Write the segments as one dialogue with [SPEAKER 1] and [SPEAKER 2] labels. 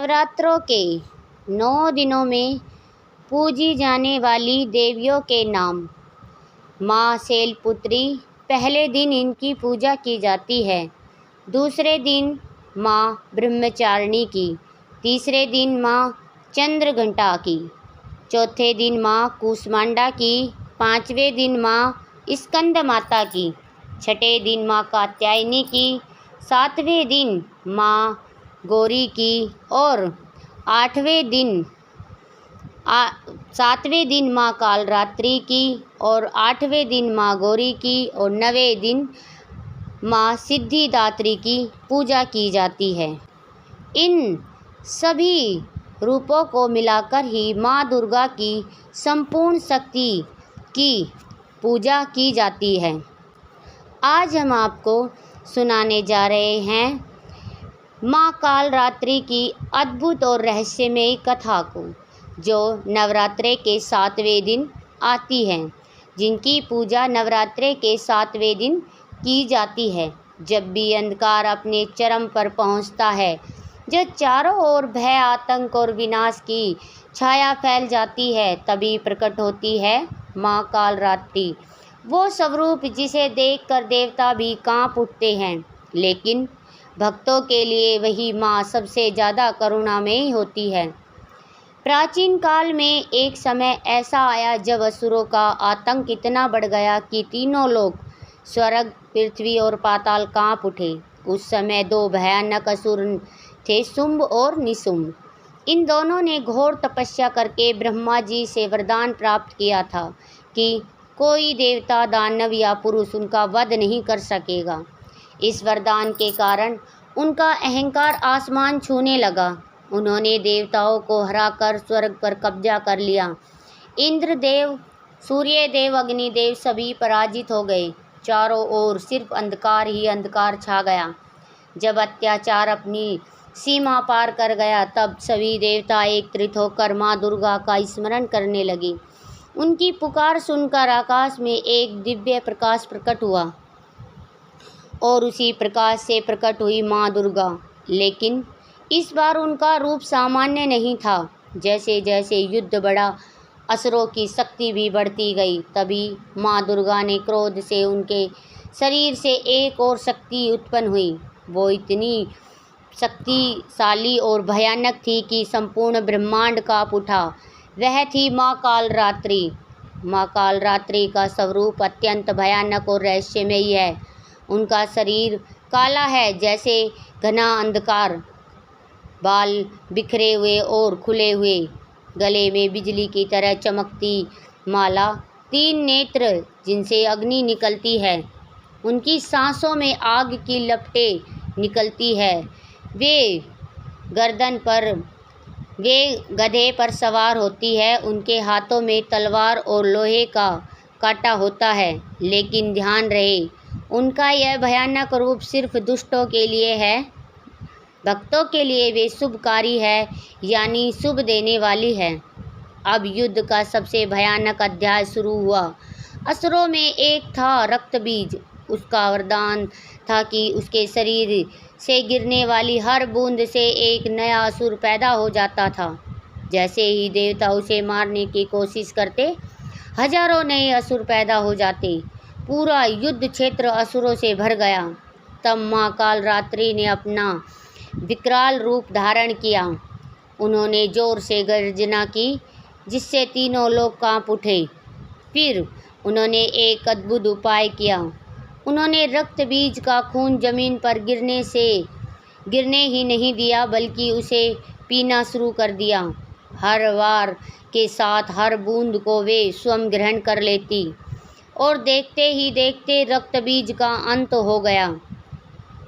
[SPEAKER 1] नवरात्रों के 9 दिनों में पूजी जाने वाली देवियों के नाम। माँ शैलपुत्री, पहले दिन इनकी पूजा की जाती है। दूसरे दिन माँ ब्रह्मचारिणी की, तीसरे दिन माँ चंद्रघंटा की, चौथे दिन माँ कूष्मांडा की, पाँचवें दिन माँ स्कंद माता की, छठे दिन माँ कात्यायनी की, सातवें दिन माँ गौरी की और सातवें दिन माँ कालरात्रि की और आठवें दिन माँ गौरी की और नवें दिन माँ सिद्धिदात्री की पूजा की जाती है। इन सभी रूपों को मिलाकर ही माँ दुर्गा की संपूर्ण शक्ति की पूजा की जाती है। आज हम आपको सुनाने जा रहे हैं माँ कालरात्रि की अद्भुत और रहस्यमयी कथा को, जो नवरात्रे के 7वें दिन आती है, जिनकी पूजा नवरात्रे के 7वें दिन की जाती है। जब भी अंधकार अपने चरम पर पहुंचता है, जब चारों ओर भय, आतंक और विनाश की छाया फैल जाती है, तभी प्रकट होती है माँ कालरात्रि, वो स्वरूप जिसे देखकर देवता भी कांप उठते हैं। लेकिन भक्तों के लिए वही माँ सबसे ज़्यादा करुणामयी होती है। प्राचीन काल में एक समय ऐसा आया जब असुरों का आतंक इतना बढ़ गया कि तीनों लोक, स्वर्ग, पृथ्वी और पाताल कांप उठे। उस समय 2 भयानक असुर थे, शुंभ और निशुंभ। इन दोनों ने घोर तपस्या करके ब्रह्मा जी से वरदान प्राप्त किया था कि कोई देवता, दानव या पुरुष उनका वध नहीं कर सकेगा। इस वरदान के कारण उनका अहंकार आसमान छूने लगा। उन्होंने देवताओं को हराकर स्वर्ग पर कब्जा कर लिया। इंद्रदेव, सूर्यदेव, अग्निदेव सभी पराजित हो गए। चारों ओर सिर्फ अंधकार ही अंधकार छा गया। जब अत्याचार अपनी सीमा पार कर गया, तब सभी देवता एकत्रित होकर माँ दुर्गा का स्मरण करने लगे। उनकी पुकार सुनकर आकाश में एक दिव्य प्रकाश प्रकट हुआ और उसी प्रकाश से प्रकट हुई माँ दुर्गा। लेकिन इस बार उनका रूप सामान्य नहीं था। जैसे जैसे युद्ध बढ़ा, असुरों की शक्ति भी बढ़ती गई। तभी माँ दुर्गा ने क्रोध से उनके शरीर से एक और शक्ति उत्पन्न हुई। वो इतनी शक्तिशाली और भयानक थी कि संपूर्ण ब्रह्मांड कांप उठा। वह थी माँ कालरात्रि। माँ कालरात्रि का स्वरूप अत्यंत भयानक और रहस्यमयी है। उनका शरीर काला है जैसे घना अंधकार, बाल बिखरे हुए और खुले हुए, गले में बिजली की तरह चमकती माला, 3 नेत्र जिनसे अग्नि निकलती है, उनकी सांसों में आग की लपटें निकलती है। वे गधे पर सवार होती है। उनके हाथों में तलवार और लोहे का कांटा होता है। लेकिन ध्यान रहे, उनका यह भयानक रूप सिर्फ दुष्टों के लिए है। भक्तों के लिए वे शुभकारी है, यानी शुभ देने वाली है। अब युद्ध का सबसे भयानक अध्याय शुरू हुआ। असुरों में एक था रक्तबीज। उसका वरदान था कि उसके शरीर से गिरने वाली हर बूंद से एक नया असुर पैदा हो जाता था। जैसे ही देवता उसे मारने की कोशिश करते, हजारों नए असुर पैदा हो जाते। पूरा युद्ध क्षेत्र असुरों से भर गया। तब माँ कालरात्रि ने अपना विकराल रूप धारण किया। उन्होंने जोर से गर्जना की, जिससे तीनों लोग कांप उठे। फिर उन्होंने एक अद्भुत उपाय किया। उन्होंने रक्त बीज का खून जमीन पर गिरने ही नहीं दिया, बल्कि उसे पीना शुरू कर दिया। हर वार के साथ हर बूंद को वे स्वयं ग्रहण कर लेती और देखते ही देखते रक्त बीज का अंत हो गया।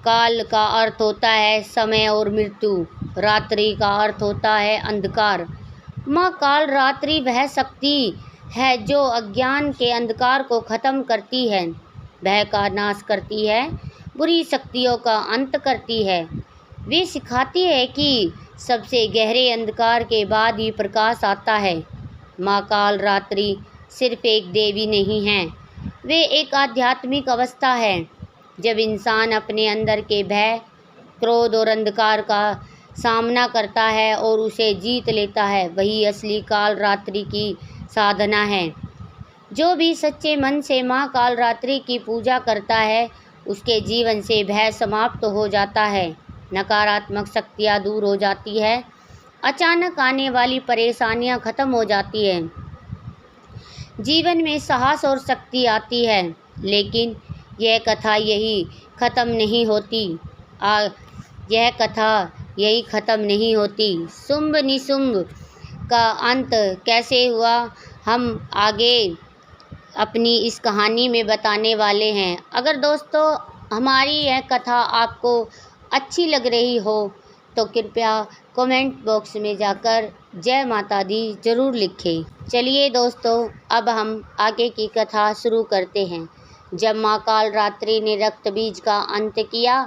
[SPEAKER 1] काल का अर्थ होता है समय और मृत्यु। रात्रि का अर्थ होता है अंधकार। माँ कालरात्रि वह शक्ति है जो अज्ञान के अंधकार को खत्म करती है, भय का नाश करती है, बुरी शक्तियों का अंत करती है। वे सिखाती है कि सबसे गहरे अंधकार के बाद ही प्रकाश आता है। माँ कालरात्रि सिर्फ एक देवी नहीं है, वे एक आध्यात्मिक अवस्था है। जब इंसान अपने अंदर के भय, क्रोध और अंधकार का सामना करता है और उसे जीत लेता है, वही असली काल रात्रि की साधना है। जो भी सच्चे मन से माँ काल रात्रि की पूजा करता है, उसके जीवन से भय समाप्त हो जाता है, नकारात्मक शक्तियाँ दूर हो जाती है, अचानक आने वाली परेशानियाँ खत्म हो जाती है, जीवन में साहस और शक्ति आती है। लेकिन यह कथा यह कथा यही ख़त्म नहीं होती। शुंभ निशुंभ का अंत कैसे हुआ, हम आगे अपनी इस कहानी में बताने वाले हैं। अगर दोस्तों हमारी यह कथा आपको अच्छी लग रही हो तो कृपया कमेंट बॉक्स में जाकर जय माता दी ज़रूर लिखें। चलिए दोस्तों, अब हम आगे की कथा शुरू करते हैं। जब माँ काल रात्रि ने रक्त बीज का अंत किया,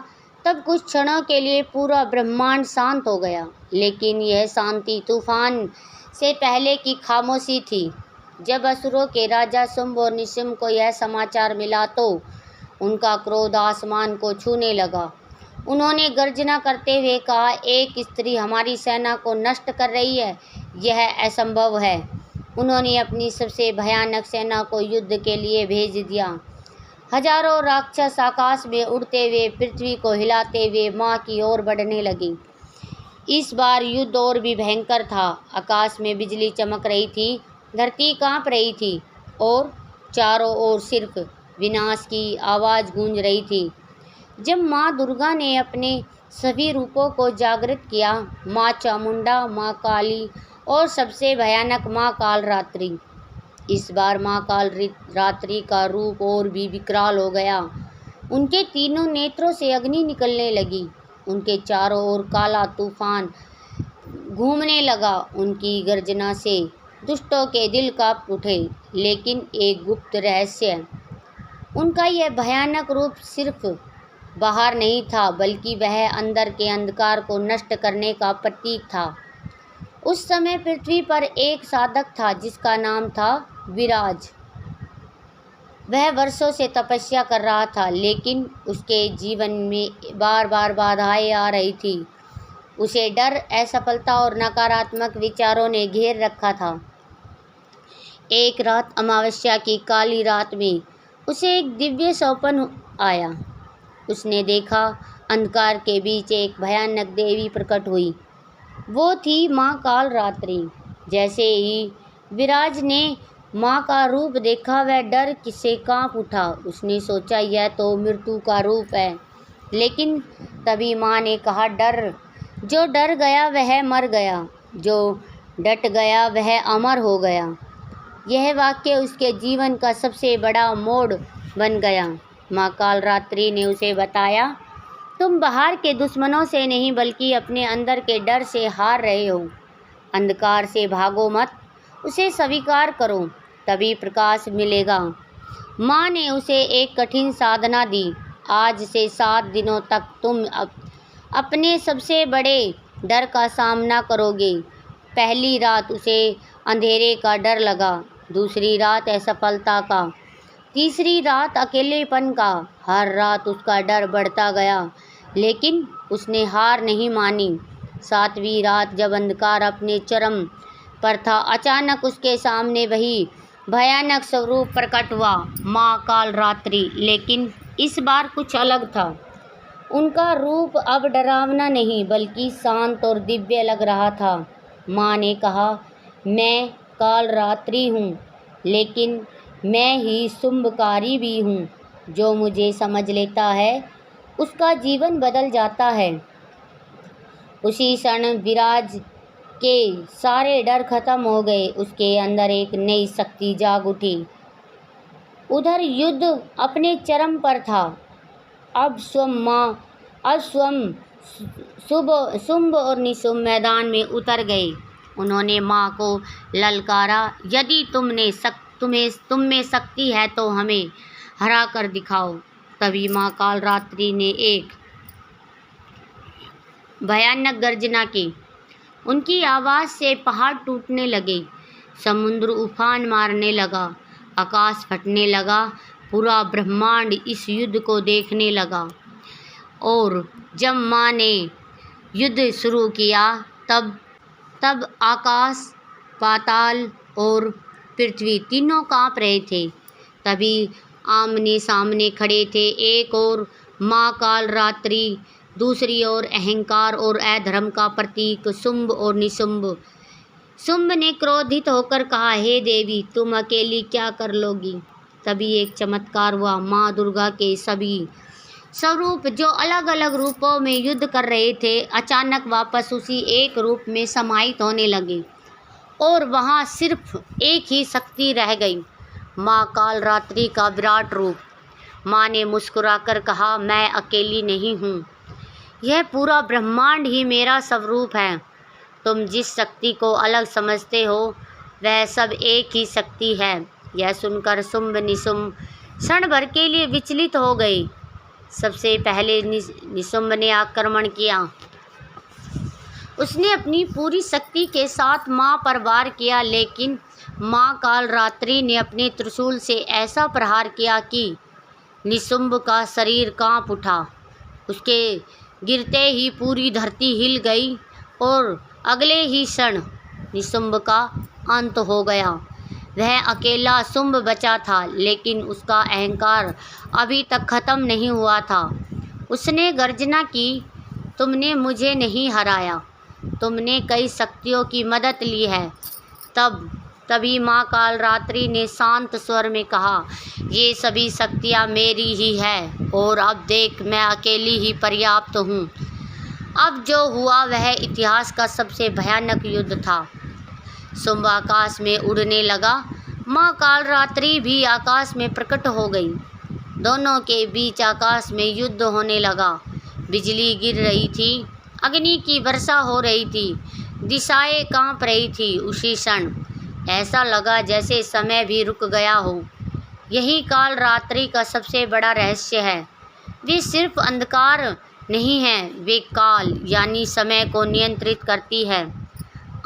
[SPEAKER 1] तब कुछ क्षणों के लिए पूरा ब्रह्मांड शांत हो गया। लेकिन यह शांति तूफान से पहले की खामोशी थी। जब असुरों के राजा शुंभ और निशुंभ को यह समाचार मिला तो उनका क्रोध आसमान को छूने लगा। उन्होंने गर्जना करते हुए कहा, एक स्त्री हमारी सेना को नष्ट कर रही है, यह असंभव है। उन्होंने अपनी सबसे भयानक सेना को युद्ध के लिए भेज दिया। हजारों राक्षस आकाश में उड़ते हुए पृथ्वी को हिलाते हुए माँ की ओर बढ़ने लगे। इस बार युद्ध और भी भयंकर था। आकाश में बिजली चमक रही थी, धरती कांप रही थी और चारों ओर सिर्फ विनाश की आवाज़ गूंज रही थी। जब माँ दुर्गा ने अपने सभी रूपों को जागृत किया, माँ चामुंडा, माँ काली और सबसे भयानक माँ काल रात्रि, इस बार माँ काल रात्रि का रूप और भी विकराल हो गया। उनके तीनों नेत्रों से अग्नि निकलने लगी। उनके चारों ओर काला तूफान घूमने लगा। उनकी गर्जना से दुष्टों के दिल कांप उठे। लेकिन एक गुप्त रहस्य, उनका यह भयानक रूप सिर्फ बाहर नहीं था, बल्कि वह अंदर के अंधकार को नष्ट करने का प्रतीक था। उस समय पृथ्वी पर एक साधक था जिसका नाम था विराज। वह वर्षों से तपस्या कर रहा था, लेकिन उसके जीवन में बार बार बाधाएं आ रही थी। उसे डर, असफलता और नकारात्मक विचारों ने घेर रखा था। एक रात, अमावस्या की काली रात में, उसे एक दिव्य स्वप्न आया। उसने देखा, अंधकार के बीच एक भयानक देवी प्रकट हुई। वो थी माँ काल रात्रि। जैसे ही विराज ने माँ का रूप देखा, वह डर से कांप उठा। उसने सोचा, यह तो मृत्यु का रूप है। लेकिन तभी माँ ने कहा, जो डर गया वह मर गया, जो डट गया वह अमर हो गया। यह वाक्य उसके जीवन का सबसे बड़ा मोड़ बन गया। माँ काल रात्रि ने उसे बताया, तुम बाहर के दुश्मनों से नहीं, बल्कि अपने अंदर के डर से हार रहे हो। अंधकार से भागो मत, उसे स्वीकार करो, तभी प्रकाश मिलेगा। माँ ने उसे एक कठिन साधना दी। आज से 7 दिनों तक तुम अपने सबसे बड़े डर का सामना करोगे। पहली रात उसे अंधेरे का डर लगा, दूसरी रात असफलता का, तीसरी रात अकेलेपन का। हर रात उसका डर बढ़ता गया, लेकिन उसने हार नहीं मानी। 7वीं रात, जब अंधकार अपने चरम पर था, अचानक उसके सामने वही भयानक स्वरूप प्रकट हुआ, माँ काल रात्रि। लेकिन इस बार कुछ अलग था। उनका रूप अब डरावना नहीं, बल्कि शांत और दिव्य लग रहा था। माँ ने कहा, मैं काल रात्रि हूँ, लेकिन मैं ही शुंभकारी भी हूँ। जो मुझे समझ लेता है, उसका जीवन बदल जाता है। उसी क्षण विराज के सारे डर खत्म हो गए। उसके अंदर एक नई शक्ति जाग उठी। उधर युद्ध अपने चरम पर था। अब शुंभ और निशुंभ मैदान में उतर गए। उन्होंने माँ को ललकारा, यदि तुम में शक्ति है तो हमें हरा कर दिखाओ। तभी माँ काल रात्रि ने एक भयानक गर्जना की। उनकी आवाज़ से पहाड़ टूटने लगे, समुद्र उफान मारने लगा, आकाश फटने लगा। पूरा ब्रह्मांड इस युद्ध को देखने लगा। और जब माँ ने युद्ध शुरू किया, तब आकाश, पाताल और पृथ्वी तीनों कांप रहे थे। तभी आमने सामने खड़े थे, एक ओर माँ कालरात्रि, दूसरी ओर अहंकार और अधर्म का प्रतीक शुंभ और निशुंभ। शुंभ ने क्रोधित होकर कहा, हे देवी, तुम अकेली क्या कर लोगी? तभी एक चमत्कार हुआ। माँ दुर्गा के सभी स्वरूप जो अलग अलग रूपों में युद्ध कर रहे थे, अचानक वापस उसी एक रूप में समाहित होने लगे और वहाँ सिर्फ एक ही शक्ति रह गई, माँ कालरात्रि का विराट रूप। माँ ने मुस्कुराकर कहा, मैं अकेली नहीं हूँ, यह पूरा ब्रह्मांड ही मेरा स्वरूप है। तुम जिस शक्ति को अलग समझते हो, वह सब एक ही शक्ति है। यह सुनकर शुंभ निशुंभ क्षण भर के लिए विचलित हो गए। सबसे पहले निशुंभ ने आक्रमण किया। उसने अपनी पूरी शक्ति के साथ माँ पर वार किया, लेकिन माँ कालरात्रि ने अपने त्रिशूल से ऐसा प्रहार किया कि निशुंभ का शरीर कांप उठा। उसके गिरते ही पूरी धरती हिल गई और अगले ही क्षण निशुंभ का अंत हो गया। वह अकेला शुंभ बचा था, लेकिन उसका अहंकार अभी तक खत्म नहीं हुआ था। उसने गर्जना की, तुमने मुझे नहीं हराया, तुमने कई शक्तियों की मदद ली है। तभी माँ कालरात्रि ने शांत स्वर में कहा, ये सभी शक्तियाँ मेरी ही है और अब देख, मैं अकेली ही पर्याप्त हूँ। अब जो हुआ वह इतिहास का सबसे भयानक युद्ध था। शुंभ आकाश में उड़ने लगा, माँ कालरात्रि भी आकाश में प्रकट हो गई। दोनों के बीच आकाश में युद्ध होने लगा। बिजली गिर रही थी, अग्नि की वर्षा हो रही थी, दिशाएं कांप रही थी। उसी क्षण ऐसा लगा जैसे समय भी रुक गया हो। यही कालरात्रि का सबसे बड़ा रहस्य है। वे सिर्फ अंधकार नहीं है, वे काल यानी समय को नियंत्रित करती है।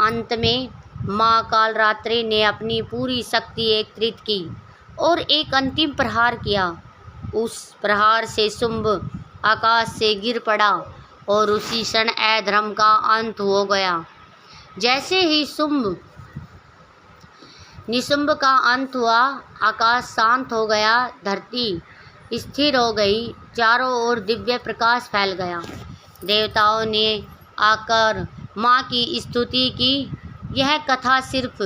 [SPEAKER 1] अंत में माँ कालरात्रि ने अपनी पूरी शक्ति एकत्रित की और एक अंतिम प्रहार किया। उस प्रहार से शुंभ आकाश से गिर पड़ा और उसी क्षण अधर्म का अंत हो गया। जैसे ही निशुंभ का अंत हुआ, आकाश शांत हो गया, धरती स्थिर हो गई, चारों ओर दिव्य प्रकाश फैल गया। देवताओं ने आकर माँ की स्तुति की। यह कथा सिर्फ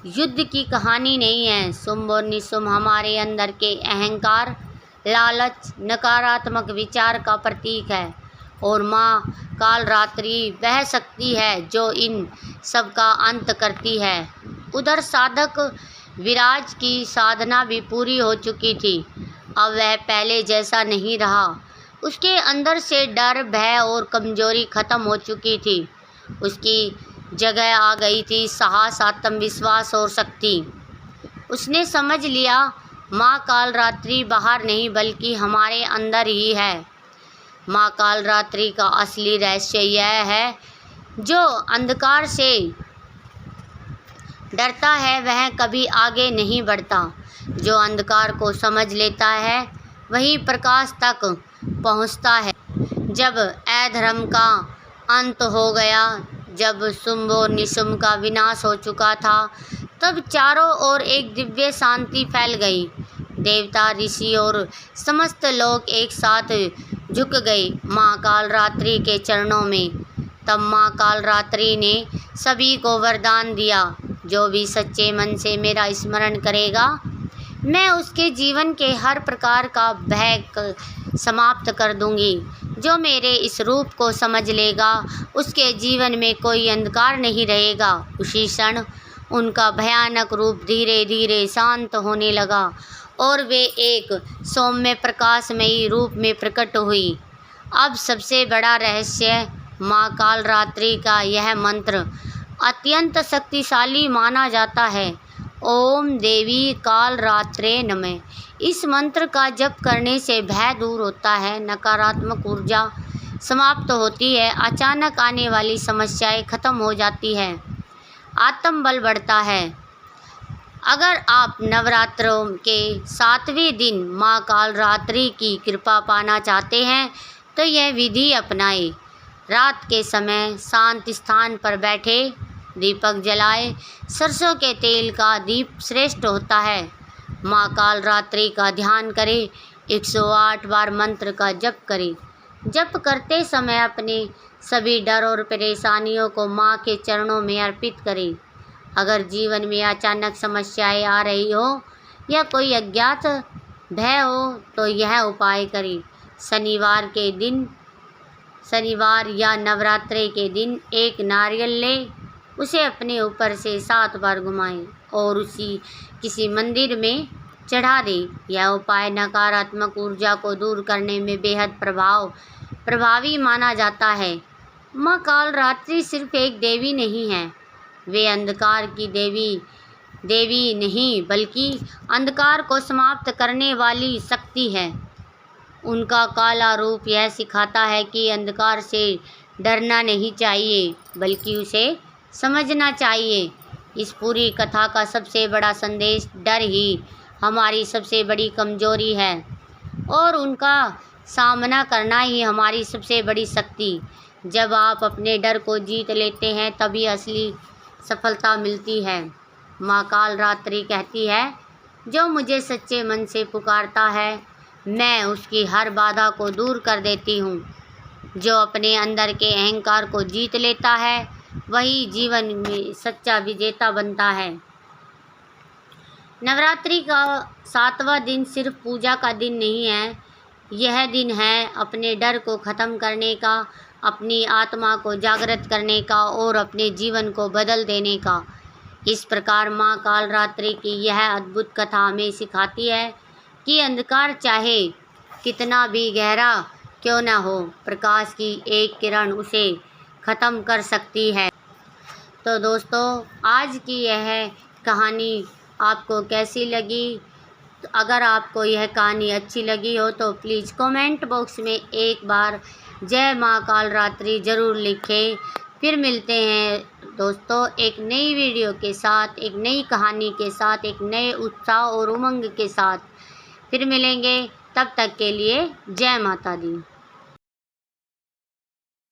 [SPEAKER 1] युद्ध की कहानी नहीं है। शुंभ और निशुंभ हमारे अंदर के अहंकार, लालच, नकारात्मक विचार का प्रतीक है और माँ कालरात्रि वह शक्ति है जो इन सब का अंत करती है। उधर साधक विराज की साधना भी पूरी हो चुकी थी। अब वह पहले जैसा नहीं रहा। उसके अंदर से डर, भय और कमजोरी खत्म हो चुकी थी। उसकी जगह आ गई थी साहस, आत्मविश्वास और शक्ति। उसने समझ लिया, माँ कालरात्रि बाहर नहीं बल्कि हमारे अंदर ही है। माँ कालरात्रि का असली रहस्य यह है, जो अंधकार से डरता है वह कभी आगे नहीं बढ़ता। जो अंधकार को समझ लेता है वही प्रकाश तक पहुंचता है। जब अधर्म का अंत हो गया, जब शुंभ और निशुंभ का विनाश हो चुका था, तब चारों ओर एक दिव्य शांति फैल गई। देवता, ऋषि और समस्त लोग एक साथ झुक गए माँ कालरात्रि के चरणों में। तब माँ कालरात्रि ने सभी को वरदान दिया, जो भी सच्चे मन से मेरा स्मरण करेगा, मैं उसके जीवन के हर प्रकार का भय समाप्त कर दूंगी। जो मेरे इस रूप को समझ लेगा, उसके जीवन में कोई अंधकार नहीं रहेगा। उसी क्षण उनका भयानक रूप धीरे धीरे शांत होने लगा और वे एक सौम्य प्रकाशमयी रूप में प्रकट हुई। अब सबसे बड़ा रहस्य, माँ कालरात्रि का यह मंत्र अत्यंत शक्तिशाली माना जाता है। ओम देवी कालरात्रे नमः। इस मंत्र का जप करने से भय दूर होता है, नकारात्मक ऊर्जा समाप्त होती है, अचानक आने वाली समस्याएं खत्म हो जाती है, आत्मबल बढ़ता है। अगर आप नवरात्रों के 7वें दिन माँ कालरात्रि की कृपा पाना चाहते हैं तो यह विधि अपनाएं। रात के समय शांत स्थान पर बैठे दीपक जलाए। सरसों के तेल का दीप श्रेष्ठ होता है। माँ कालरात्रि का ध्यान करें। 108 बार मंत्र का जप करें। जप करते समय अपने सभी डर और परेशानियों को माँ के चरणों में अर्पित करें। अगर जीवन में अचानक समस्याएं आ रही हो या कोई अज्ञात भय हो तो यह उपाय करें। शनिवार या नवरात्रि के दिन एक नारियल लें, उसे अपने ऊपर से 7 बार घुमाएं और उसी किसी मंदिर में चढ़ा दें। यह उपाय नकारात्मक ऊर्जा को दूर करने में बेहद प्रभावी माना जाता है। माँ कालरात्रि सिर्फ एक देवी नहीं है, वे अंधकार की देवी नहीं बल्कि अंधकार को समाप्त करने वाली शक्ति है। उनका काला रूप यह सिखाता है कि अंधकार से डरना नहीं चाहिए बल्कि उसे समझना चाहिए। इस पूरी कथा का सबसे बड़ा संदेश डर ही हमारी सबसे बड़ी कमजोरी है और उनका सामना करना ही हमारी सबसे बड़ी शक्ति। जब आप अपने डर को जीत लेते हैं तभी असली सफलता मिलती है। माँ कालरात्रि कहती है, जो मुझे सच्चे मन से पुकारता है मैं उसकी हर बाधा को दूर कर देती हूँ। जो अपने अंदर के अहंकार को जीत लेता है वही जीवन में सच्चा विजेता बनता है। नवरात्रि का 7वां दिन सिर्फ पूजा का दिन नहीं है, यह दिन है अपने डर को ख़त्म करने का, अपनी आत्मा को जागृत करने का और अपने जीवन को बदल देने का। इस प्रकार माँ कालरात्रि की यह अद्भुत कथा हमें सिखाती है कि अंधकार चाहे कितना भी गहरा क्यों न हो, प्रकाश की एक किरण उसे ख़त्म कर सकती है। तो दोस्तों, आज की यह कहानी आपको कैसी लगी? तो अगर आपको यह कहानी अच्छी लगी हो तो प्लीज़ कमेंट बॉक्स में एक बार जय माँ कालरात्रि ज़रूर लिखें। फिर मिलते हैं दोस्तों एक नई वीडियो के साथ, एक नई कहानी के साथ, एक नए उत्साह और उमंग के साथ फिर मिलेंगे। तब तक के लिए जय माता दी।